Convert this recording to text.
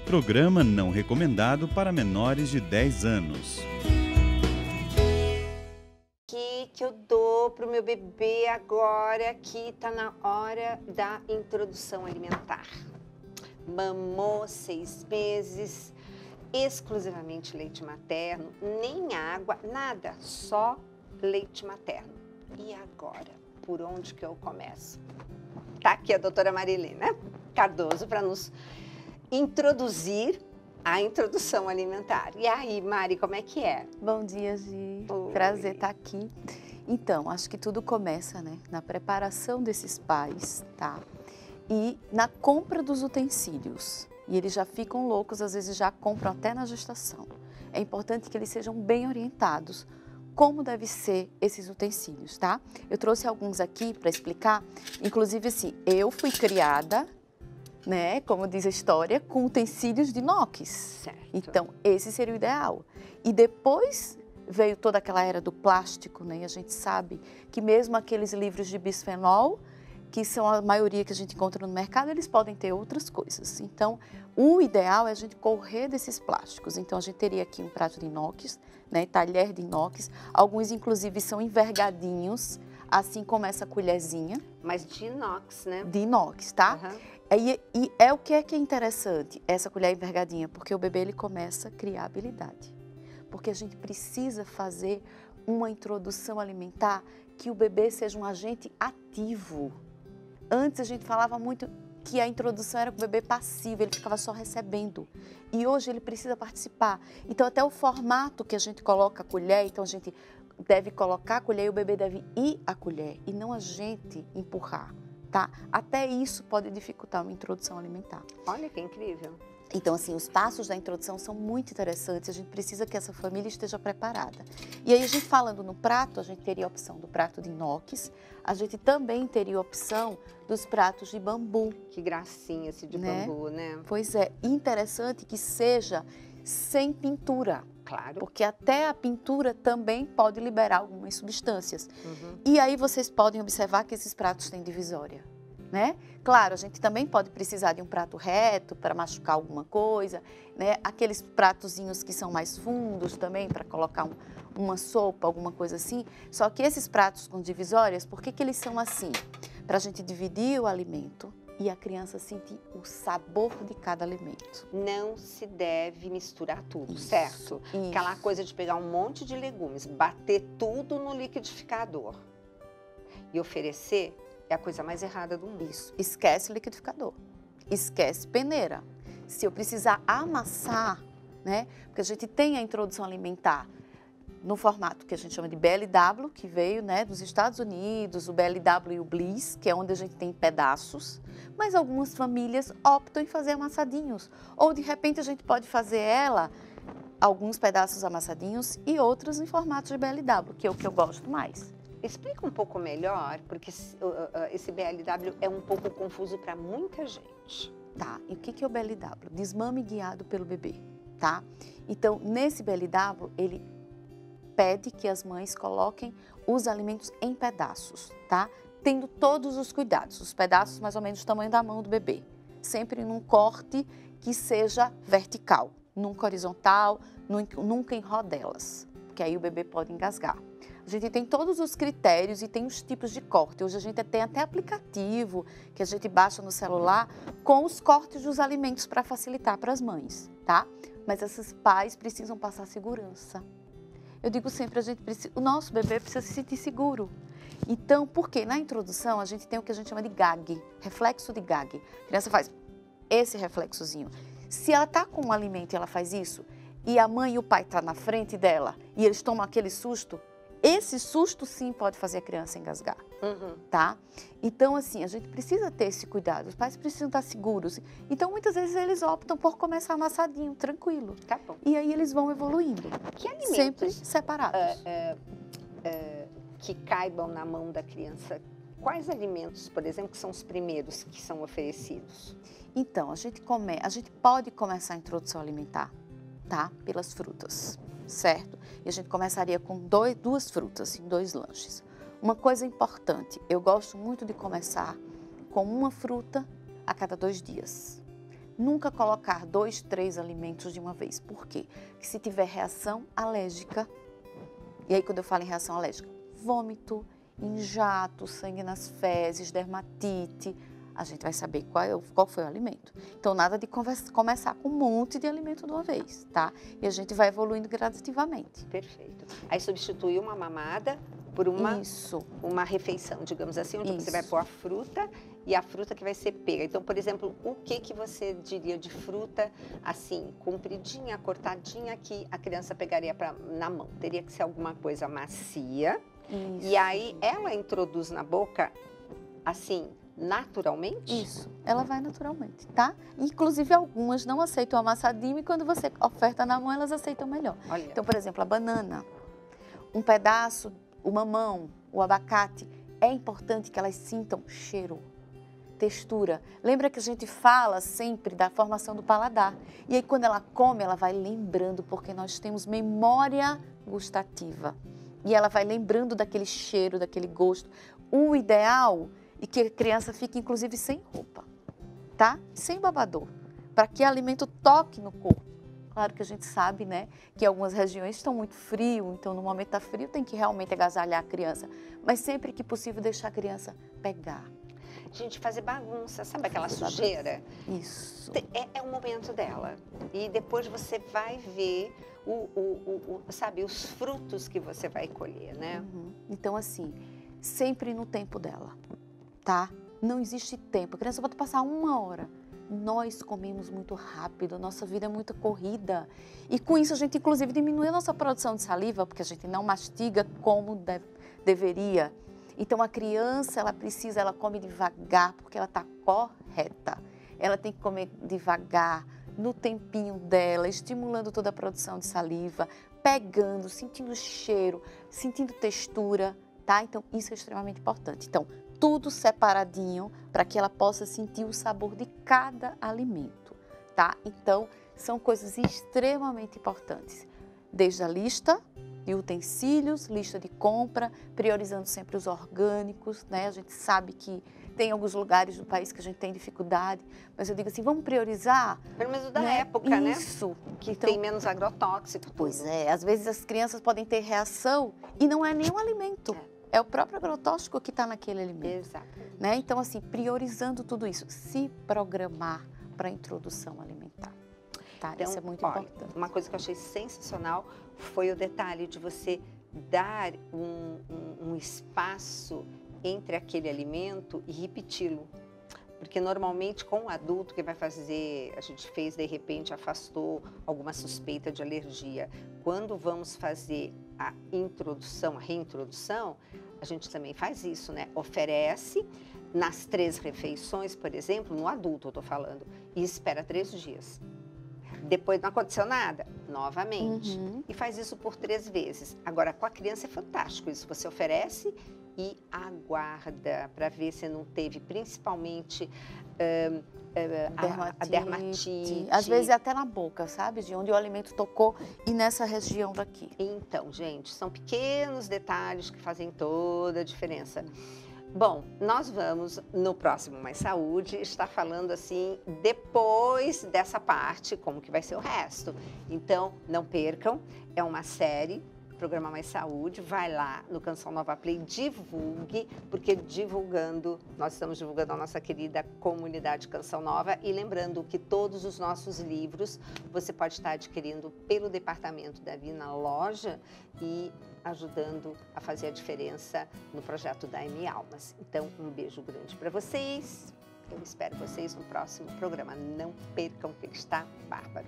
Programa não recomendado para menores de 10 anos. Que eu dou para o meu bebê agora que está na hora da introdução alimentar. Mamou 6 meses, exclusivamente leite materno, nem água, nada, só leite materno. E agora, por onde que eu começo? Tá aqui a doutora Marilena Cardoso para nos introduzir a introdução alimentar. E aí, Mari, como é que é? Bom dia, Gi. Oi. Prazer estar aqui. Então, acho que tudo começa, né, na preparação desses pais, tá? E na compra dos utensílios. E eles já ficam loucos, às vezes já compram até na gestação. É importante que eles sejam bem orientados como deve ser esses utensílios, tá? Eu trouxe alguns aqui para explicar. Inclusive, assim, eu fui criada, né, como diz a história, com utensílios de inox. Certo. Então, esse seria o ideal. E depois veio toda aquela era do plástico, né? E a gente sabe que mesmo aqueles livros de bisfenol, que são a maioria que a gente encontra no mercado, eles podem ter outras coisas. Então, o ideal é a gente correr desses plásticos. Então, a gente teria aqui um prato de inox, né? Talher de inox. Alguns, inclusive, são envergadinhos, assim como essa colherzinha. Mas de inox, né? De inox, tá? Uhum. E é o que é interessante, essa colher envergadinha, porque o bebê ele começa a criar habilidade. Porque a gente precisa fazer uma introdução alimentar que o bebê seja um agente ativo. Antes a gente falava muito que a introdução era com o bebê passivo, ele ficava só recebendo. E hoje ele precisa participar. Então até o formato que a gente coloca a colher, então a gente deve colocar a colher e o bebê deve ir à colher e não a gente empurrar, tá? Até isso pode dificultar uma introdução alimentar. Olha que incrível. Então, assim, os passos da introdução são muito interessantes, a gente precisa que essa família esteja preparada. E aí, a gente falando no prato, a gente teria a opção do prato de inox, a gente também teria a opção dos pratos de bambu. Que gracinha esse de Né? bambu, né? Pois é, interessante que seja sem pintura, Claro. porque até a pintura também pode liberar algumas substâncias. Uhum. E aí, vocês podem observar que esses pratos têm divisória. Né? Claro, a gente também pode precisar de um prato reto para machucar alguma coisa, né? Aqueles pratozinhos que são mais fundos também para colocar uma sopa, alguma coisa assim. Só que esses pratos com divisórias, por que que eles são assim? Para a gente dividir o alimento e a criança sentir o sabor de cada alimento. Não se deve misturar tudo, Isso, certo? isso. Aquela coisa de pegar um monte de legumes, bater tudo no liquidificador e oferecer é a coisa mais errada do mundo. Isso, esquece o liquidificador, esquece peneira. Se eu precisar amassar, né? Porque a gente tem a introdução alimentar no formato que a gente chama de BLW, que veio, né, dos Estados Unidos, o BLW e o Bliss, que é onde a gente tem pedaços, mas algumas famílias optam em fazer amassadinhos. Ou de repente a gente pode fazer ela, alguns pedaços amassadinhos e outros em formato de BLW, que é o que eu gosto mais. Explica um pouco melhor, porque esse BLW é um pouco confuso para muita gente. Tá, e o que é o BLW? Desmame guiado pelo bebê, tá? Então, nesse BLW, ele pede que as mães coloquem os alimentos em pedaços, tá? Tendo todos os cuidados, os pedaços mais ou menos do tamanho da mão do bebê. Sempre num corte que seja vertical, nunca horizontal, nunca em rodelas, porque aí o bebê pode engasgar. A gente tem todos os critérios e tem os tipos de corte. Hoje a gente tem até aplicativo que a gente baixa no celular com os cortes dos alimentos para facilitar para as mães, tá? Mas esses pais precisam passar segurança. Eu digo sempre, o nosso bebê precisa se sentir seguro. Então, porque na introdução a gente tem o que a gente chama de gag, reflexo de gag. A criança faz esse reflexozinho. Se ela está com um alimento e ela faz isso, e a mãe e o pai estão na frente dela e eles tomam aquele susto, esse susto sim pode fazer a criança engasgar, tá? Então, assim, a gente precisa ter esse cuidado, os pais precisam estar seguros. Então, muitas vezes eles optam por começar amassadinho, tranquilo. Tá bom. E aí eles vão evoluindo, Que alimentos sempre separados. que caibam na mão da criança? Quais alimentos, por exemplo, que são os primeiros que são oferecidos? Então, a gente pode começar a introdução alimentar, tá? Pelas frutas, certo? E a gente começaria com duas frutas em 2 lanches. Uma coisa importante, eu gosto muito de começar com uma fruta a cada 2 dias. Nunca colocar 2, 3 alimentos de uma vez. Por quê? Porque se tiver reação alérgica, e aí quando eu falo em reação alérgica, vômito, enjato, sangue nas fezes, dermatite, a gente vai saber qual foi o alimento. Então, nada de começar com um monte de alimento de uma vez, tá? E a gente vai evoluindo gradativamente. Perfeito. Aí substituir uma mamada por uma refeição, digamos assim, onde você vai pôr a fruta e a fruta que vai ser pega. Então, por exemplo, o que você diria de fruta, assim, compridinha, cortadinha, que a criança pegaria na mão? Teria que ser alguma coisa macia. Isso. E aí, ela introduz na boca, assim, naturalmente? Isso, ela vai naturalmente, tá? Inclusive, algumas não aceitam amassadinho e quando você oferta na mão, elas aceitam melhor. Olha. Então, por exemplo, a banana, um pedaço, o mamão, o abacate, é importante que elas sintam cheiro, textura. Lembra que a gente fala sempre da formação do paladar. E aí, quando ela come, ela vai lembrando, porque nós temos memória gustativa. E ela vai lembrando daquele cheiro, daquele gosto. O ideal é que a criança fique, inclusive, sem roupa, tá? Sem babador, para que o alimento toque no corpo. Claro que a gente sabe, né, que algumas regiões estão muito frio, então no momento tá frio tem que realmente agasalhar a criança. Mas sempre que possível deixar a criança pegar. Gente, fazer bagunça, sabe aquela sujeira? Isso. É o momento dela. E depois você vai ver sabe, os frutos que você vai colher, né? Uhum. Então, assim, sempre no tempo dela, tá? Não existe tempo. A criança pode passar 1 hora. Nós comemos muito rápido, nossa vida é muito corrida. E com isso a gente, inclusive, diminui a nossa produção de saliva, porque a gente não mastiga como deveria. Então, a criança, ela come devagar, porque ela está correta. Ela tem que comer devagar, no tempinho dela, estimulando toda a produção de saliva, pegando, sentindo cheiro, sentindo textura, tá? Então, isso é extremamente importante. Então, tudo separadinho para que ela possa sentir o sabor de cada alimento, tá? Então, são coisas extremamente importantes. Desde a lista de utensílios, lista de compra, priorizando sempre os orgânicos, né? A gente sabe que tem alguns lugares do país que a gente tem dificuldade, mas eu digo assim, vamos priorizar. Pelo menos da época, né? Isso. Que então, tem menos agrotóxico. Pois é, às vezes as crianças podem ter reação e não é nenhum alimento. É o próprio agrotóxico que está naquele alimento. Exato. Né? Então, assim, priorizando tudo isso, se programar para a introdução alimentar. Tá? Então, isso é muito importante. Uma coisa que eu achei sensacional foi o detalhe de você dar um espaço entre aquele alimento e repeti-lo. Porque normalmente com o adulto que vai fazer, a gente fez, de repente afastou alguma suspeita de alergia. Quando vamos fazer a introdução, a reintrodução, a gente também faz isso, né? Oferece nas 3 refeições, por exemplo, no adulto eu tô falando, e espera 3 dias. Depois não aconteceu nada, novamente. E faz isso por 3 vezes. Agora, com a criança é fantástico isso. Você oferece e aguarda para ver se não teve, principalmente, a dermatite. Às vezes até na boca, sabe? De onde o alimento tocou e nessa região daqui. Então, gente, são pequenos detalhes que fazem toda a diferença. Bom, nós vamos, no próximo Mais Saúde, estar falando assim, depois dessa parte, como que vai ser o resto. Então, não percam, é uma série, Programa Mais Saúde, vai lá no Canção Nova Play, divulgue, porque divulgando, nós estamos divulgando a nossa querida comunidade Canção Nova e lembrando que todos os nossos livros você pode estar adquirindo pelo departamento da Vina Loja e ajudando a fazer a diferença no projeto da M Almas. Então, um beijo grande para vocês. Eu espero vocês no próximo programa. Não percam que ele está bárbaro.